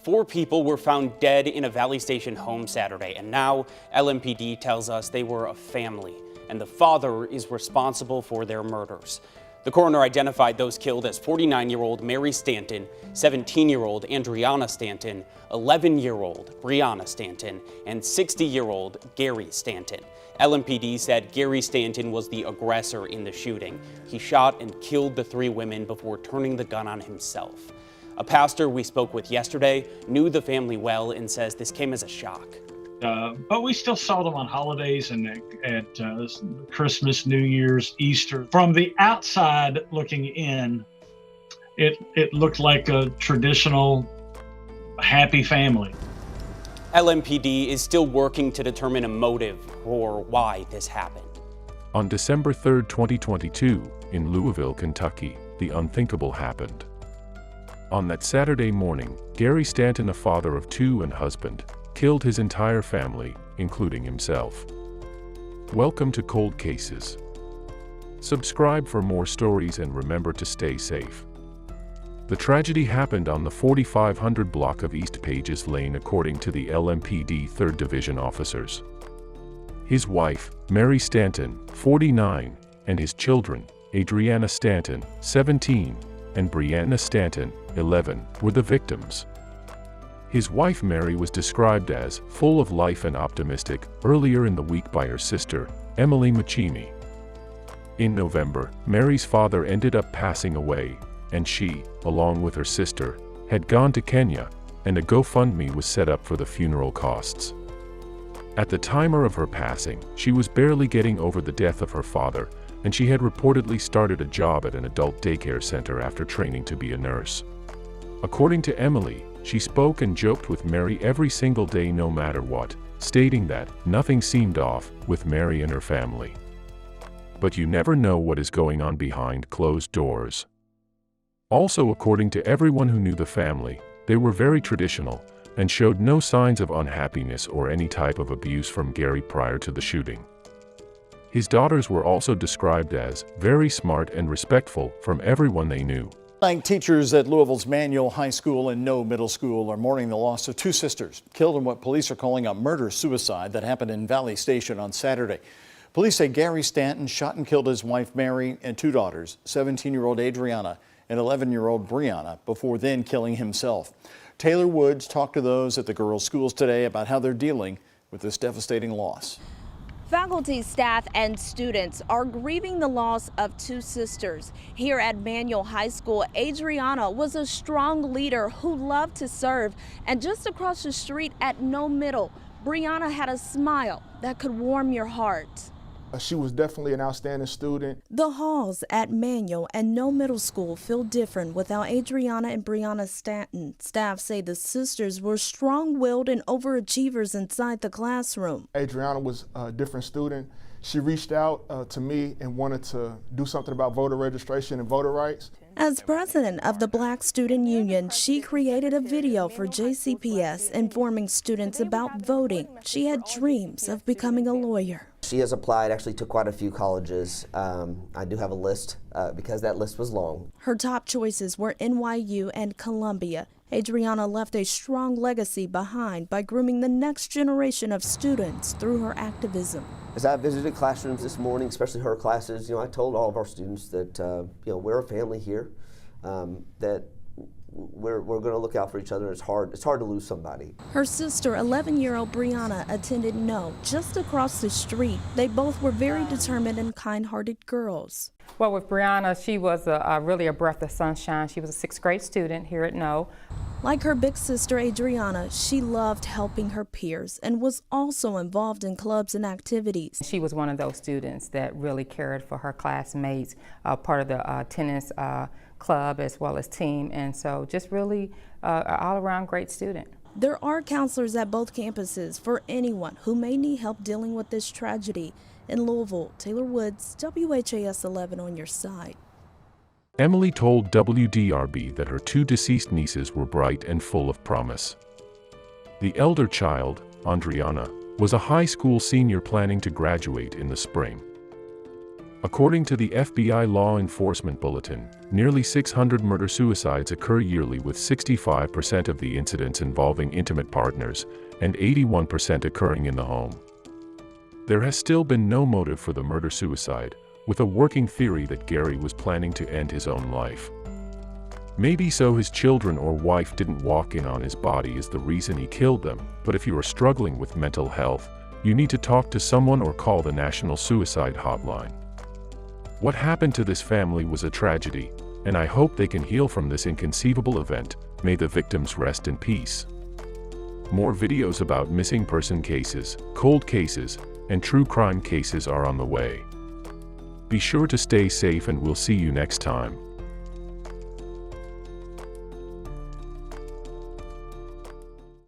4 people were found dead in a Valley Station home Saturday, and now LMPD tells us they were a family, and the father is responsible for their murders. The coroner identified those killed as 49-year-old Mary Stanton, 17-year-old Andriana Stanton, 11-year-old Brianna Stanton, and 60-year-old Gary Stanton. LMPD said Gary Stanton was the aggressor in the shooting. He shot and killed the 3 women before turning the gun on himself. A pastor we spoke with yesterday knew the family well and says this came as a shock. But we still saw them on holidays and at Christmas, New Year's, Easter. From the outside looking in, it looked like a traditional happy family. LMPD is still working to determine a motive or why this happened. On December 3, 2022, in Louisville, Kentucky, the unthinkable happened. On that Saturday morning, Gary Stanton, a father of 2 and husband, killed his entire family, including himself. Welcome to Cold Cases. Subscribe for more stories and remember to stay safe. The tragedy happened on the 4500 block of East Pages Lane, according to the LMPD 3rd Division officers. His wife, Mary Stanton, 49, and his children, Adriana Stanton, 17, and Brianna Stanton, 11, were the victims. His wife Mary was described as full of life and optimistic earlier in the week by her sister, Emily Machini. In November, Mary's father ended up passing away, and she, along with her sister, had gone to Kenya, and a GoFundMe was set up for the funeral costs. At the time of her passing, she was barely getting over the death of her father, and she had reportedly started a job at an adult daycare center after training to be a nurse. According to Emily, she spoke and joked with Mary every single day no matter what, stating that nothing seemed off with Mary and her family. But you never know what is going on behind closed doors. Also, according to everyone who knew the family, they were very traditional and showed no signs of unhappiness or any type of abuse from Gary prior to the shooting. His daughters were also described as very smart and respectful from everyone they knew. Teachers at Louisville's Manual High School and No Middle School are mourning the loss of 2 sisters killed in what police are calling a murder-suicide that happened in Valley Station on Saturday. Police say Gary Stanton shot and killed his wife Mary and 2 daughters, 17-year-old Adriana and 11-year-old Brianna, before then killing himself. Taylor Woods talked to those at the girls' schools today about how they're dealing with this devastating loss. Faculty, staff, and students are grieving the loss of 2 sisters. Here at Manual High School, Adriana was a strong leader who loved to serve. And just across the street at No Middle, Brianna had a smile that could warm your heart. She was definitely an outstanding student. The halls at Manual and No Middle School feel different without Adriana and Brianna Stanton. Staff say the sisters were strong-willed and overachievers inside the classroom. Adriana was a different student. She reached out to me and wanted to do something about voter registration and voter rights. As president of the Black Student Union, she created a video for JCPS informing students about voting. She had dreams of becoming a lawyer. She has applied actually to quite a few colleges. I do have a list because that list was long. Her top choices were NYU and Columbia. Adriana left a strong legacy behind by grooming the next generation of students through her activism. As I visited classrooms this morning, especially her classes, I told all of our students that we're a family here, that we're going to look out for each other. It's hard to lose somebody. Her sister, 11-year-old Brianna, attended No, just across the street. They both were very determined and kind-hearted girls. Well, with Brianna, she was really a breath of sunshine. She was a 6th grade student here at No. Like her big sister Adriana, she loved helping her peers and was also involved in clubs and activities. She was one of those students that really cared for her classmates, part of the tennis club as well as team, and so just really an all-around great student. There are counselors at both campuses for anyone who may need help dealing with this tragedy. In Louisville, Taylor Woods, WHAS 11 on your side. Emily told WDRB that her 2 deceased nieces were bright and full of promise. The elder child, Andriana, was a high school senior planning to graduate in the spring. According to the FBI Law Enforcement Bulletin, nearly 600 murder-suicides occur yearly, with 65% of the incidents involving intimate partners and 81% occurring in the home. There has still been no motive for the murder-suicide, with a working theory that Gary was planning to end his own life. Maybe so his children or wife didn't walk in on his body is the reason he killed them, but if you are struggling with mental health, you need to talk to someone or call the National Suicide Hotline. What happened to this family was a tragedy, and I hope they can heal from this inconceivable event. May the victims rest in peace. More videos about missing person cases, cold cases, and true crime cases are on the way. Be sure to stay safe, and we'll see you next time.